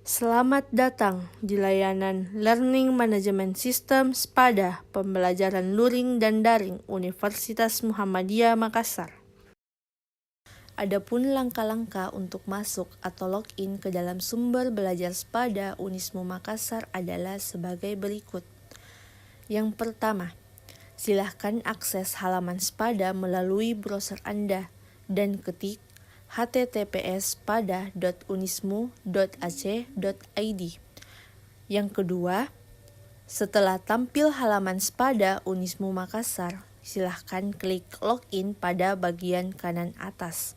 Selamat datang di layanan Learning Management System SPADA Pembelajaran Luring dan Daring Universitas Muhammadiyah Makassar. Adapun langkah-langkah untuk masuk atau login ke dalam sumber belajar SPADA Unismu Makassar adalah sebagai berikut. Yang pertama, silahkan akses halaman SPADA melalui browser Anda dan ketik https://spada.unismu.ac.id. Yang kedua, setelah tampil halaman SPADA Unismu Makassar, silahkan klik login pada bagian kanan atas.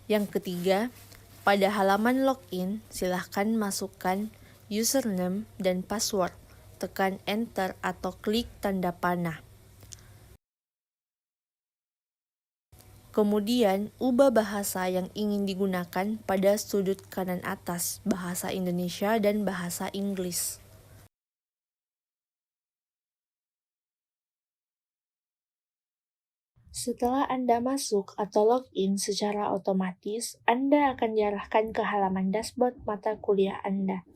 Yang ketiga, pada halaman login, silahkan masukkan username dan password, tekan enter atau klik tanda panah. Kemudian, ubah bahasa yang ingin digunakan pada sudut kanan atas, bahasa Indonesia dan bahasa Inggris. Setelah Anda masuk atau login secara otomatis, Anda akan diarahkan ke halaman dashboard mata kuliah Anda.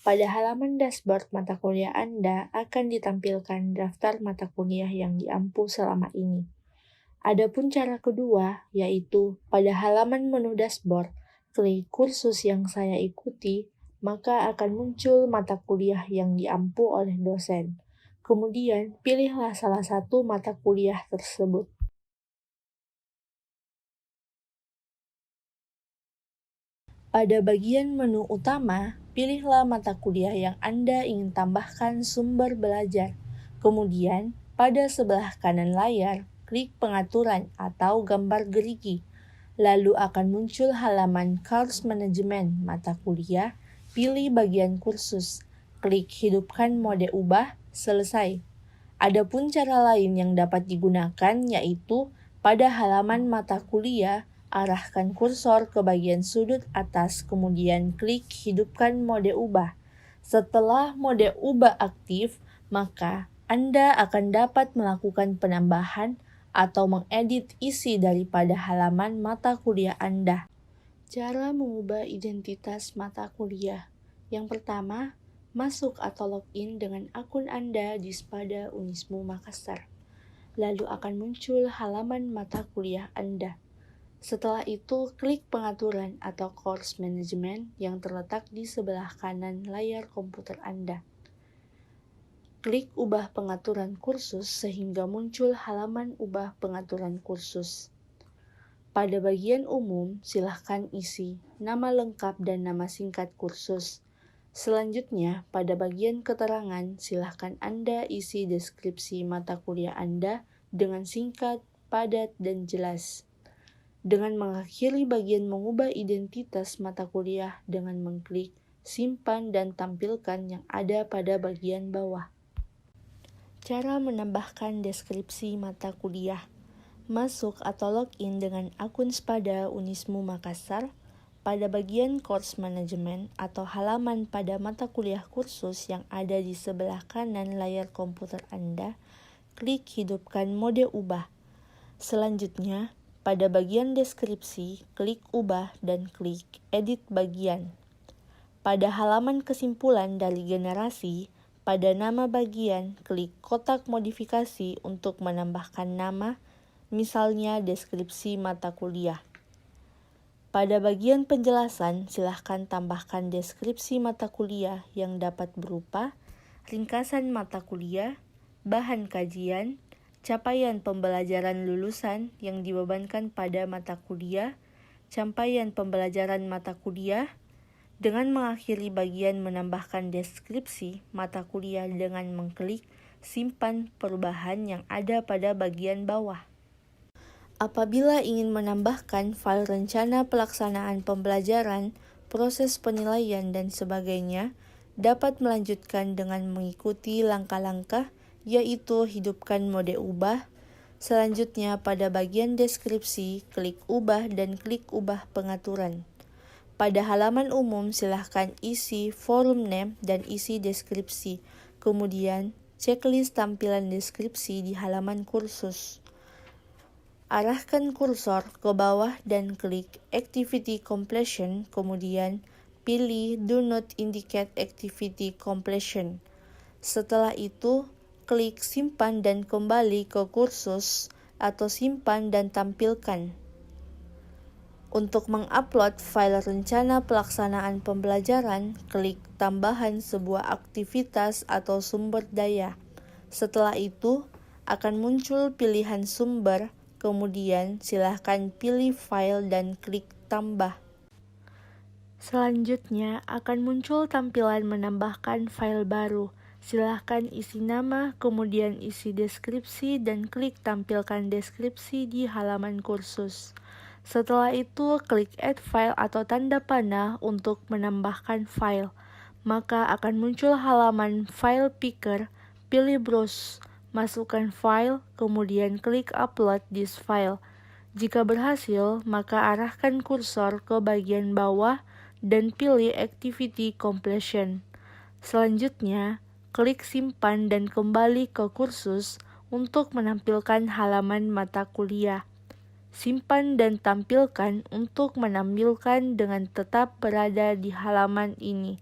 Pada halaman dashboard mata kuliah Anda akan ditampilkan daftar mata kuliah yang diampu selama ini. Adapun cara kedua, yaitu pada halaman menu dashboard, klik kursus yang saya ikuti, maka akan muncul mata kuliah yang diampu oleh dosen. Kemudian, pilihlah salah satu mata kuliah tersebut. Pada bagian menu utama, pilihlah mata kuliah yang Anda ingin tambahkan sumber belajar. Kemudian, pada sebelah kanan layar, klik pengaturan atau gambar gerigi. Lalu akan muncul halaman Course Management mata kuliah, pilih bagian kursus. Klik hidupkan mode ubah, selesai. Adapun cara lain yang dapat digunakan yaitu pada halaman mata kuliah, arahkan kursor ke bagian sudut atas, kemudian klik hidupkan mode ubah. Setelah mode ubah aktif, maka Anda akan dapat melakukan penambahan atau mengedit isi daripada halaman mata kuliah Anda. Cara mengubah identitas mata kuliah. Yang pertama, masuk atau login dengan akun Anda di SPADA Unismu Makassar. Lalu akan muncul halaman mata kuliah Anda. Setelah itu, klik pengaturan atau course management yang terletak di sebelah kanan layar komputer Anda. Klik ubah pengaturan kursus sehingga muncul halaman ubah pengaturan kursus. Pada bagian umum, silahkan isi nama lengkap dan nama singkat kursus. Selanjutnya, pada bagian keterangan, silahkan Anda isi deskripsi mata kuliah Anda dengan singkat, padat, dan jelas. Dengan mengakhiri bagian mengubah identitas mata kuliah dengan mengklik simpan dan tampilkan yang ada pada bagian bawah. Cara menambahkan deskripsi mata kuliah. Masuk atau login dengan akun SPADA Unismu Makassar. Pada bagian course management atau halaman pada mata kuliah kursus yang ada di sebelah kanan layar komputer Anda, klik hidupkan mode ubah. Selanjutnya, pada bagian deskripsi, klik ubah dan klik edit bagian. Pada halaman kesimpulan dari generasi, pada nama bagian, klik kotak modifikasi untuk menambahkan nama, misalnya deskripsi mata kuliah. Pada bagian penjelasan, silahkan tambahkan deskripsi mata kuliah yang dapat berupa ringkasan mata kuliah, bahan kajian, capaian pembelajaran lulusan yang dibebankan pada mata kuliah, capaian pembelajaran mata kuliah, dengan mengakhiri bagian menambahkan deskripsi mata kuliah dengan mengklik simpan perubahan yang ada pada bagian bawah. Apabila ingin menambahkan file rencana pelaksanaan pembelajaran, proses penilaian, dan sebagainya, dapat melanjutkan dengan mengikuti langkah-langkah, yaitu hidupkan mode ubah. Selanjutnya, pada bagian deskripsi, klik ubah dan klik ubah pengaturan. Pada halaman umum, silahkan isi forum name dan isi deskripsi. Kemudian, checklist tampilan deskripsi di halaman kursus. Arahkan kursor ke bawah dan klik Activity Completion, kemudian pilih Do Not Indicate Activity Completion. Setelah itu, klik Simpan dan kembali ke kursus atau simpan dan tampilkan. Untuk mengupload file rencana pelaksanaan pembelajaran, klik tambahan sebuah aktivitas atau sumber daya. Setelah itu, akan muncul pilihan sumber, kemudian silahkan pilih file dan klik tambah. Selanjutnya, akan muncul tampilan menambahkan file baru. Silahkan isi nama, kemudian isi deskripsi, dan klik tampilkan deskripsi di halaman kursus. Setelah itu, klik Add File atau tanda panah untuk menambahkan file. Maka akan muncul halaman File Picker, pilih Browse, masukkan file, kemudian klik Upload this file. Jika berhasil, maka arahkan kursor ke bagian bawah dan pilih Activity Completion. Selanjutnya, klik Simpan dan kembali ke kursus untuk menampilkan halaman mata kuliah. Simpan dan tampilkan untuk menampilkan dengan tetap berada di halaman ini.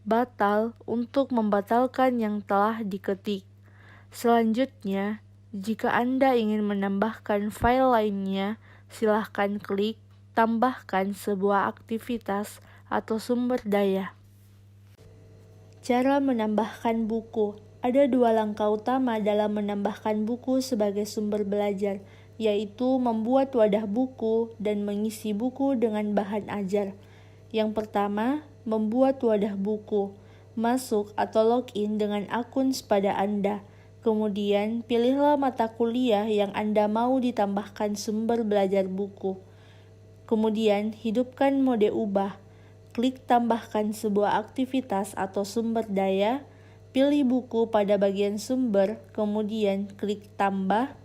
Batal untuk membatalkan yang telah diketik. Selanjutnya, jika Anda ingin menambahkan file lainnya, silahkan klik tambahkan sebuah aktivitas atau sumber daya. Cara menambahkan buku. Ada dua langkah utama dalam menambahkan buku sebagai sumber belajar, yaitu membuat wadah buku dan mengisi buku dengan bahan ajar. Yang pertama, membuat wadah buku. Masuk atau login dengan akun sepada Anda. Kemudian, pilihlah mata kuliah yang Anda mau ditambahkan sumber belajar buku. Kemudian, hidupkan mode ubah. Klik tambahkan sebuah aktivitas atau sumber daya, pilih buku pada bagian sumber, kemudian klik tambah.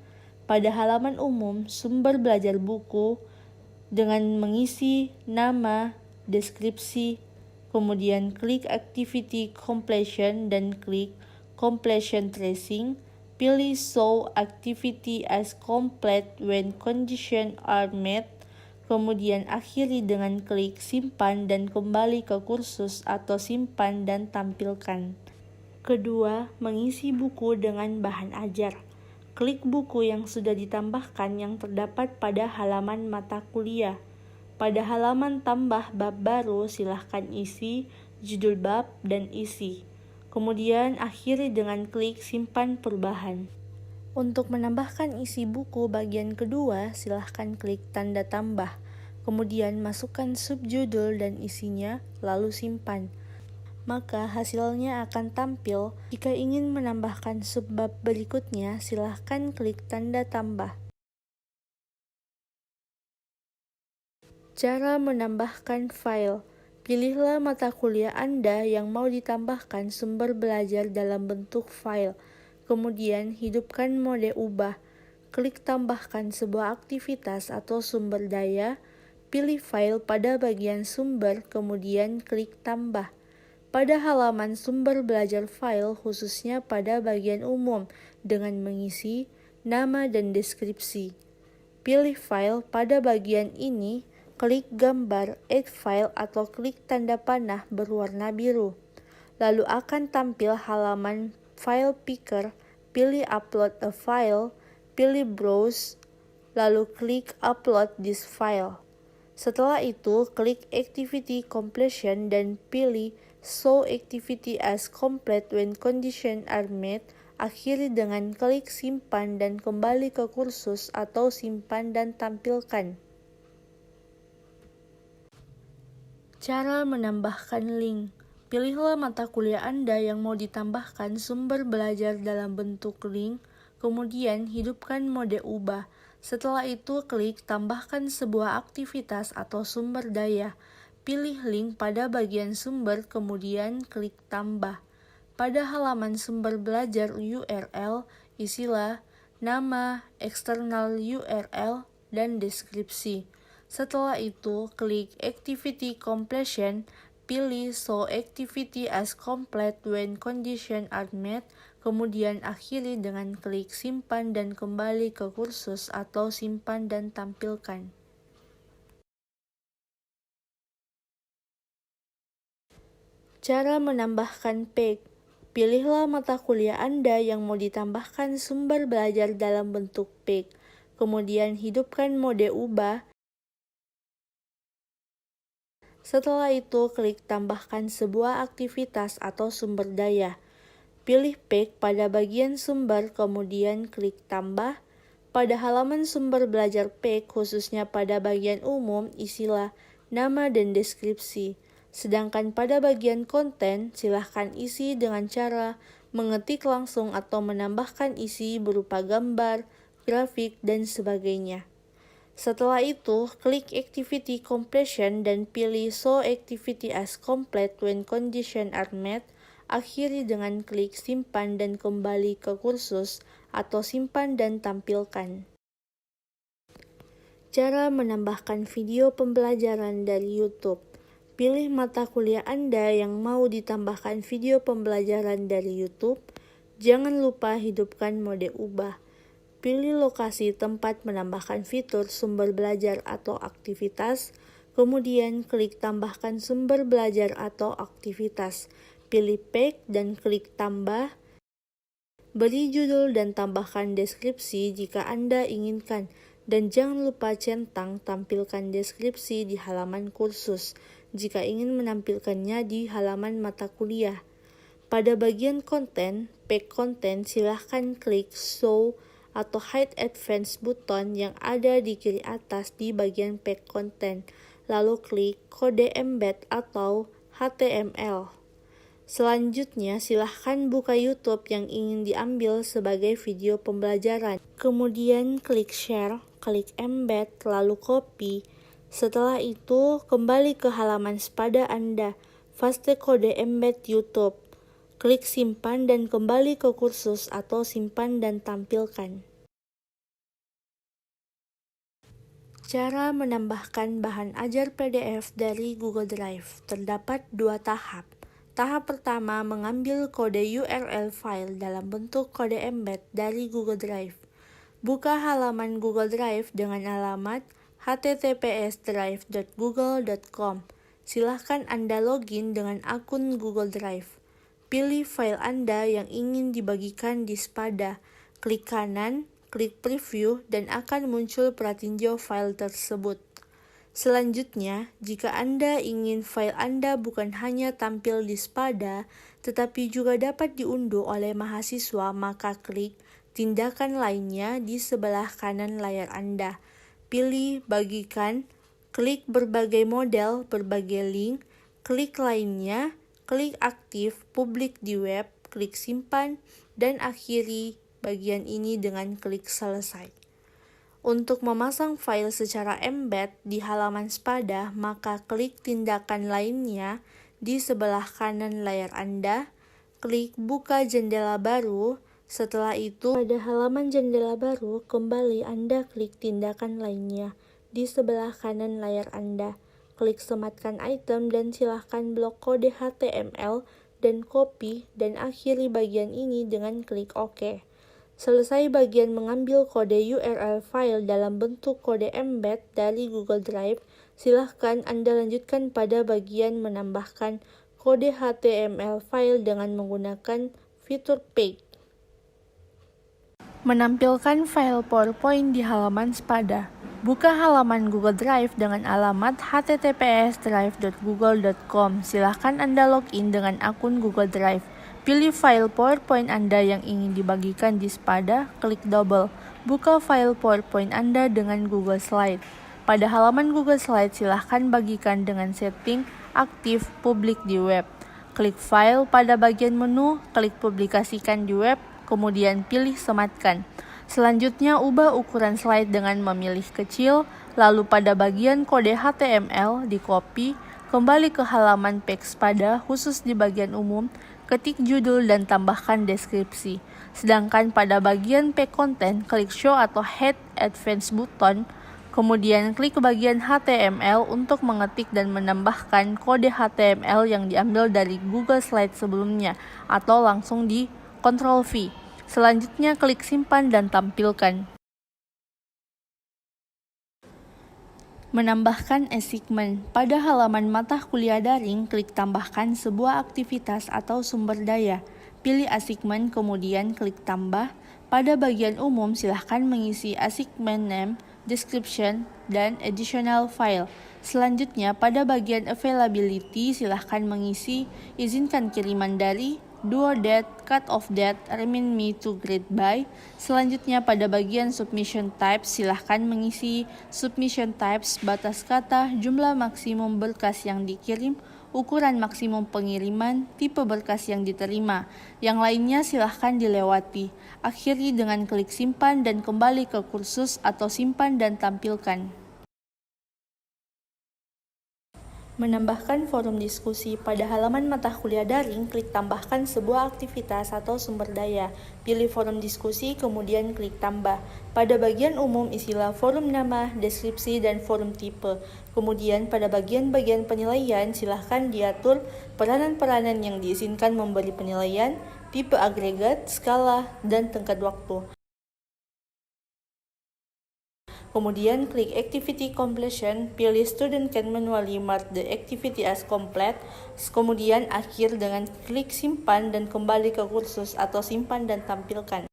Pada halaman umum, sumber belajar buku dengan mengisi nama, deskripsi, kemudian klik Activity Completion dan klik Completion Tracing. Pilih Show Activity as Complete when conditions are met. Kemudian akhiri dengan klik Simpan dan kembali ke kursus atau simpan dan tampilkan. Kedua, mengisi buku dengan bahan ajar. Klik buku yang sudah ditambahkan yang terdapat pada halaman mata kuliah. Pada halaman tambah bab baru, silahkan isi judul bab dan isi. Kemudian akhiri dengan klik simpan perubahan. Untuk menambahkan isi buku bagian kedua, silahkan klik tanda tambah. Kemudian masukkan subjudul dan isinya, lalu simpan. Maka hasilnya akan tampil. Jika ingin menambahkan subbab berikutnya, silahkan klik tanda tambah. Cara menambahkan file. Pilihlah mata kuliah Anda yang mau ditambahkan sumber belajar dalam bentuk file. Kemudian hidupkan mode ubah. Klik tambahkan sebuah aktivitas atau sumber daya. Pilih file pada bagian sumber, kemudian klik tambah. Pada halaman sumber belajar file, khususnya pada bagian umum, dengan mengisi nama dan deskripsi. Pilih file pada bagian ini, klik gambar Add File atau klik tanda panah berwarna biru. Lalu akan tampil halaman File Picker, pilih Upload a File, pilih Browse, lalu klik Upload this file. Setelah itu, klik Activity Completion dan pilih Show Activity as Complete when conditions are met. Akhiri dengan klik Simpan dan kembali ke kursus atau simpan dan tampilkan. Cara menambahkan link. Pilihlah mata kuliah Anda yang mau ditambahkan sumber belajar dalam bentuk link, kemudian hidupkan mode ubah. Setelah itu, klik tambahkan sebuah aktivitas atau sumber daya. Pilih link pada bagian sumber, kemudian klik tambah. Pada halaman sumber belajar URL, isilah nama, eksternal URL, dan deskripsi. Setelah itu, klik Activity Completion, pilih Show Activity as Complete when conditions are met, kemudian akhiri dengan klik Simpan dan kembali ke kursus atau simpan dan tampilkan. Cara menambahkan PEG. Pilihlah mata kuliah Anda yang mau ditambahkan sumber belajar dalam bentuk PEG. Kemudian hidupkan mode ubah. Setelah itu, klik tambahkan sebuah aktivitas atau sumber daya. Pilih PEG pada bagian sumber, kemudian klik tambah. Pada halaman sumber belajar PEG, khususnya pada bagian umum, isilah nama dan deskripsi. Sedangkan pada bagian konten, silahkan isi dengan cara mengetik langsung atau menambahkan isi berupa gambar, grafik, dan sebagainya. Setelah itu, klik Activity Completion dan pilih Show Activity as Complete when conditions are met. Akhiri dengan klik Simpan dan kembali ke kursus atau simpan dan tampilkan. Cara menambahkan video pembelajaran dari YouTube. Pilih mata kuliah Anda yang mau ditambahkan video pembelajaran dari YouTube. Jangan lupa hidupkan mode ubah. Pilih lokasi tempat menambahkan fitur sumber belajar atau aktivitas. Kemudian klik tambahkan sumber belajar atau aktivitas. Pilih PEG dan klik tambah. Beri judul dan tambahkan deskripsi jika Anda inginkan. Dan jangan lupa centang tampilkan deskripsi di halaman kursus jika ingin menampilkannya di halaman mata kuliah. Pada bagian konten, PEG konten, silahkan klik Show atau Hide Advanced button yang ada di kiri atas di bagian PEG konten, lalu klik kode embed atau HTML. Selanjutnya, silahkan buka YouTube yang ingin diambil sebagai video pembelajaran. Kemudian klik Share, klik Embed, lalu copy. Setelah itu, kembali ke halaman sepada Anda. Paste kode embed YouTube. Klik Simpan dan kembali ke kursus atau simpan dan tampilkan. Cara menambahkan bahan ajar PDF dari Google Drive. Terdapat 2 tahap. Tahap pertama, mengambil kode URL file dalam bentuk kode embed dari Google Drive. Buka halaman Google Drive dengan alamat https://drive.google.com. Silahkan Anda login dengan akun Google Drive. Pilih file Anda yang ingin dibagikan di sepada. Klik kanan, klik preview, dan akan muncul pratinjau file tersebut. Selanjutnya, jika Anda ingin file Anda bukan hanya tampil di sepada, tetapi juga dapat diunduh oleh mahasiswa, maka klik tindakan lainnya di sebelah kanan layar Anda. Pilih Bagikan, klik Berbagai model, berbagai link, klik Lainnya, klik Aktif, Publik di web, klik Simpan, dan akhiri bagian ini dengan klik Selesai. Untuk memasang file secara embed di halaman sepada, maka klik tindakan lainnya di sebelah kanan layar Anda, klik Buka jendela baru. Setelah itu, pada halaman jendela baru, kembali Anda klik tindakan lainnya di sebelah kanan layar Anda. Klik Sematkan item dan silahkan blok kode HTML dan copy dan akhiri bagian ini dengan klik OK. Selesai bagian mengambil kode URL file dalam bentuk kode embed dari Google Drive, silahkan Anda lanjutkan pada bagian menambahkan kode HTML file dengan menggunakan fitur PEG. Menampilkan file PowerPoint di halaman sepada. Buka halaman Google Drive dengan alamat https://drive.google.com. Silahkan Anda login dengan akun Google Drive. Pilih file PowerPoint Anda yang ingin dibagikan di sepada, klik double. Buka file PowerPoint Anda dengan Google Slide. Pada halaman Google Slide, silahkan bagikan dengan setting aktif publik di web. Klik file pada bagian menu, klik publikasikan di web, kemudian pilih sematkan. Selanjutnya, ubah ukuran slide dengan memilih kecil, lalu pada bagian kode HTML di copy, kembali ke halaman PEG sepada khusus di bagian umum, ketik judul dan tambahkan deskripsi. Sedangkan pada bagian PEG content, klik Show atau Hide Advanced button, kemudian klik bagian HTML untuk mengetik dan menambahkan kode HTML yang diambil dari Google Slide sebelumnya, atau langsung di Ctrl V. Selanjutnya klik Simpan dan tampilkan. Menambahkan assignment. Pada halaman mata kuliah daring, klik tambahkan sebuah aktivitas atau sumber daya. Pilih assignment, kemudian klik tambah. Pada bagian umum, silahkan mengisi assignment name, description, dan additional file. Selanjutnya, pada bagian availability, silahkan mengisi izinkan kiriman dari, due date, cut off date, remind me to grade by. Selanjutnya pada bagian submission types, silahkan mengisi submission types, batas kata, jumlah maksimum berkas yang dikirim, ukuran maksimum pengiriman, tipe berkas yang diterima. Yang lainnya silahkan dilewati. Akhiri dengan klik simpan dan kembali ke kursus atau simpan dan tampilkan. Menambahkan forum diskusi. Pada halaman mata kuliah daring, klik tambahkan sebuah aktivitas atau sumber daya. Pilih forum diskusi, kemudian klik tambah. Pada bagian umum, isilah forum nama, deskripsi, dan forum tipe. Kemudian pada bagian-bagian penilaian, silahkan diatur peranan-peranan yang diizinkan memberi penilaian, tipe agregat, skala, dan tenggat waktu. Kemudian klik Activity Completion, pilih Student can manually mark the activity as complete. Kemudian akhir dengan klik simpan dan kembali ke kursus atau simpan dan tampilkan.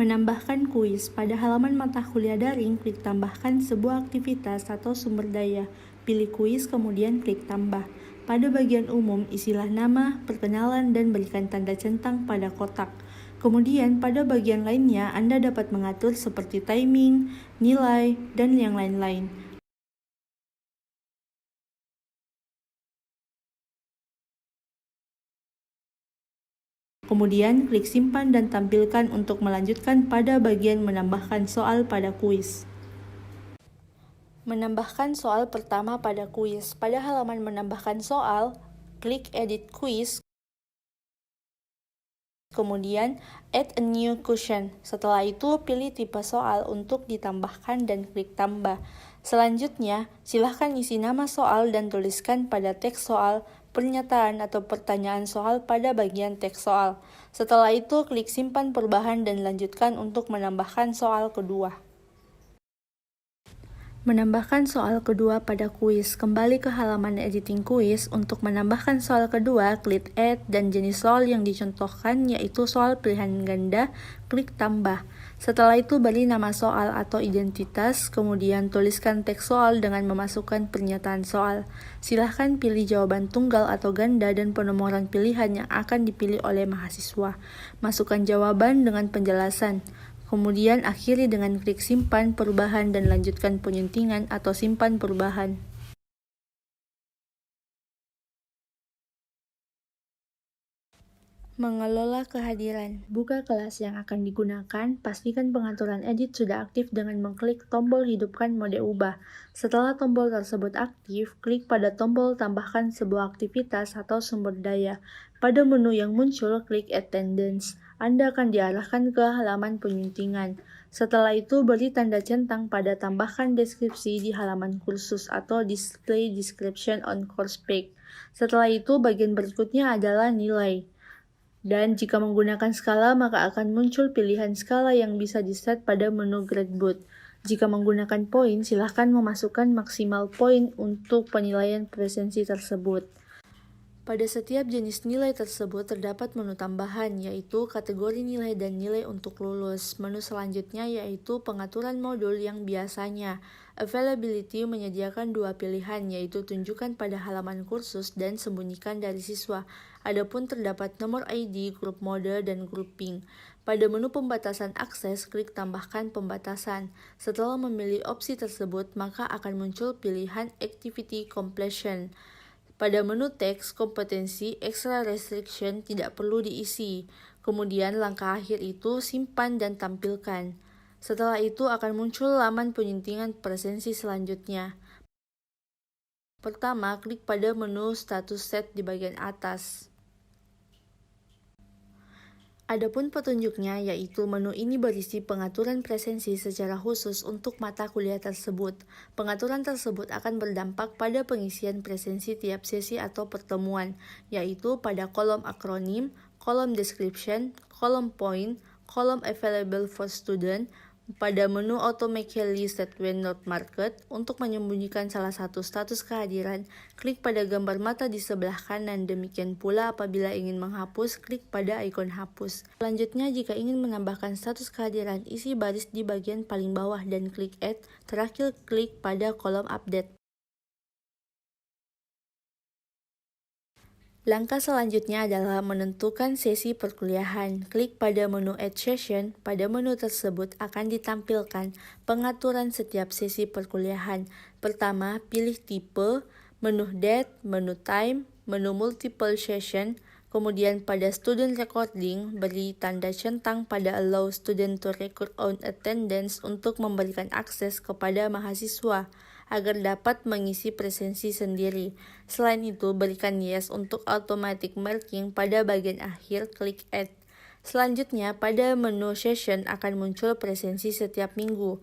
Menambahkan kuis. Pada halaman mata kuliah daring, klik tambahkan sebuah aktivitas atau sumber daya. Pilih kuis, kemudian klik tambah. Pada bagian umum, isilah nama, perkenalan, dan berikan tanda centang pada kotak. Kemudian pada bagian lainnya, Anda dapat mengatur seperti timing, nilai, dan yang lain-lain. Kemudian klik simpan dan tampilkan untuk melanjutkan pada bagian menambahkan soal pada kuis. Menambahkan soal pertama pada kuis. Pada halaman menambahkan soal, klik edit quiz. Kemudian, add a new question. Setelah itu, pilih tipe soal untuk ditambahkan dan klik tambah. Selanjutnya, silahkan isi nama soal dan tuliskan pada teks soal, pernyataan atau pertanyaan soal pada bagian teks soal. Setelah itu, klik simpan perubahan dan lanjutkan untuk menambahkan soal kedua. Menambahkan soal kedua pada kuis. Kembali ke halaman editing kuis. Untuk menambahkan soal kedua, klik add dan jenis soal yang dicontohkan yaitu soal pilihan ganda, klik tambah. Setelah itu beri nama soal atau identitas, kemudian tuliskan teks soal dengan memasukkan pernyataan soal. Silahkan pilih jawaban tunggal atau ganda dan penomoran pilihan yang akan dipilih oleh mahasiswa. Masukkan jawaban dengan penjelasan. Kemudian akhiri dengan klik simpan perubahan dan lanjutkan penyuntingan atau simpan perubahan. Mengelola kehadiran. Buka kelas yang akan digunakan, pastikan pengaturan edit sudah aktif dengan mengklik tombol hidupkan mode ubah. Setelah tombol tersebut aktif, klik pada tombol tambahkan sebuah aktivitas atau sumber daya. Pada menu yang muncul, klik attendance. Anda akan diarahkan ke halaman penyuntingan. Setelah itu, beri tanda centang pada tambahkan deskripsi di halaman kursus atau display description on course page. Setelah itu, bagian berikutnya adalah nilai. Dan jika menggunakan skala, maka akan muncul pilihan skala yang bisa di-set pada menu gradebook. Jika menggunakan poin, silahkan memasukkan maksimal poin untuk penilaian presensi tersebut. Pada setiap jenis nilai tersebut terdapat menu tambahan, yaitu kategori nilai dan nilai untuk lulus. Menu selanjutnya yaitu pengaturan modul yang biasanya. Availability menyediakan dua pilihan, yaitu tunjukkan pada halaman kursus dan sembunyikan dari siswa. Adapun terdapat nomor ID, grup mode, dan grouping. Pada menu pembatasan akses, klik tambahkan pembatasan. Setelah memilih opsi tersebut, maka akan muncul pilihan Activity Completion. Pada menu teks, kompetensi, extra restriction tidak perlu diisi. Kemudian langkah akhir itu simpan dan tampilkan. Setelah itu akan muncul laman penyuntingan presensi selanjutnya. Pertama, klik pada menu status set di bagian atas. Adapun petunjuknya, yaitu menu ini berisi pengaturan presensi secara khusus untuk mata kuliah tersebut. Pengaturan tersebut akan berdampak pada pengisian presensi tiap sesi atau pertemuan, yaitu pada kolom akronim, kolom description, kolom point, kolom Available for Student. Pada menu Automatically Set When Not Marked, untuk menyembunyikan salah satu status kehadiran, klik pada gambar mata di sebelah kanan. Demikian pula apabila ingin menghapus, klik pada ikon hapus. Selanjutnya, jika ingin menambahkan status kehadiran, isi baris di bagian paling bawah dan klik Add. Terakhir, klik pada kolom Update. Langkah selanjutnya adalah menentukan sesi perkuliahan. Klik pada menu Add Session. Pada menu tersebut akan ditampilkan pengaturan setiap sesi perkuliahan. Pertama, pilih tipe, menu Date, menu Time, menu Multiple Session. Kemudian pada Student Recording, beri tanda centang pada Allow Student to Record on Attendance untuk memberikan akses kepada mahasiswa agar dapat mengisi presensi sendiri. Selain itu, berikan yes untuk automatic marking pada bagian akhir, klik Add. Selanjutnya, pada menu Session akan muncul presensi setiap minggu.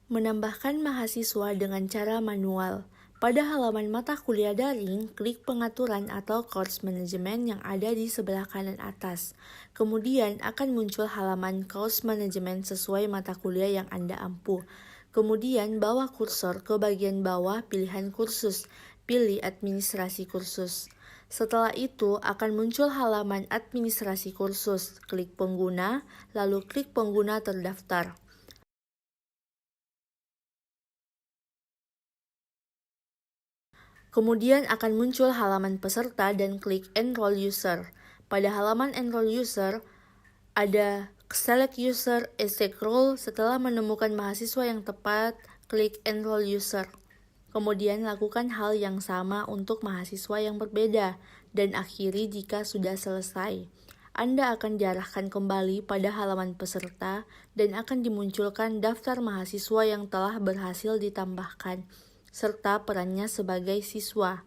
Menambahkan mahasiswa dengan cara manual. Pada halaman mata kuliah daring, klik pengaturan atau course management yang ada di sebelah kanan atas. Kemudian akan muncul halaman course management sesuai mata kuliah yang Anda ampu. Kemudian bawa kursor ke bagian bawah pilihan kursus. Pilih administrasi kursus. Setelah itu akan muncul halaman administrasi kursus. Klik pengguna, lalu klik pengguna terdaftar. Kemudian akan muncul halaman peserta dan klik Enroll User. Pada halaman Enroll User, ada Select User as a Role. Setelah menemukan mahasiswa yang tepat, klik Enroll User. Kemudian lakukan hal yang sama untuk mahasiswa yang berbeda, dan akhiri jika sudah selesai. Anda akan diarahkan kembali pada halaman peserta dan akan dimunculkan daftar mahasiswa yang telah berhasil ditambahkan, serta perannya sebagai siswa.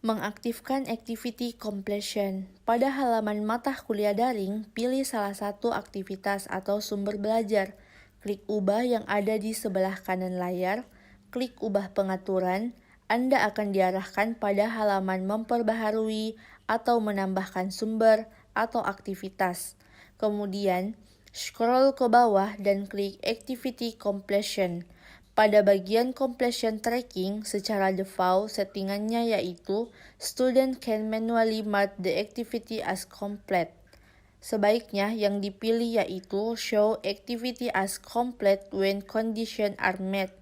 Mengaktifkan Activity Completion. Pada halaman mata kuliah daring, pilih salah satu aktivitas atau sumber belajar. Klik ubah yang ada di sebelah kanan layar, klik ubah pengaturan. Anda akan diarahkan pada halaman memperbaharui atau menambahkan sumber atau aktivitas. Kemudian, scroll ke bawah dan klik Activity Completion. Pada bagian Completion Tracking, secara default settingannya yaitu Student can manually mark the activity as complete. Sebaiknya yang dipilih yaitu Show Activity as complete when conditions are met.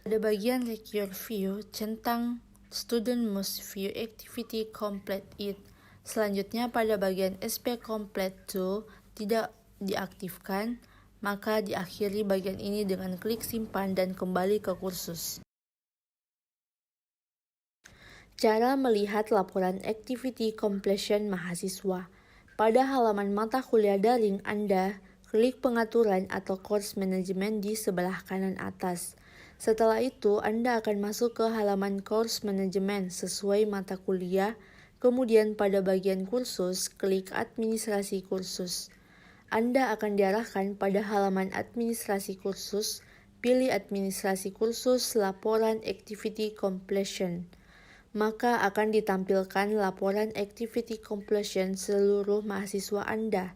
Pada bagian Require View, centang Student must view activity complete it. Selanjutnya pada bagian SP Complete to tidak diaktifkan, maka diakhiri bagian ini dengan klik simpan dan kembali ke kursus. Cara melihat laporan activity completion mahasiswa. Pada halaman mata kuliah daring Anda, klik pengaturan atau course management di sebelah kanan atas. Setelah itu, Anda akan masuk ke halaman course management sesuai mata kuliah. Kemudian pada bagian kursus, klik administrasi kursus. Anda akan diarahkan pada halaman administrasi kursus, pilih administrasi kursus laporan activity completion. Maka akan ditampilkan laporan activity completion seluruh mahasiswa Anda.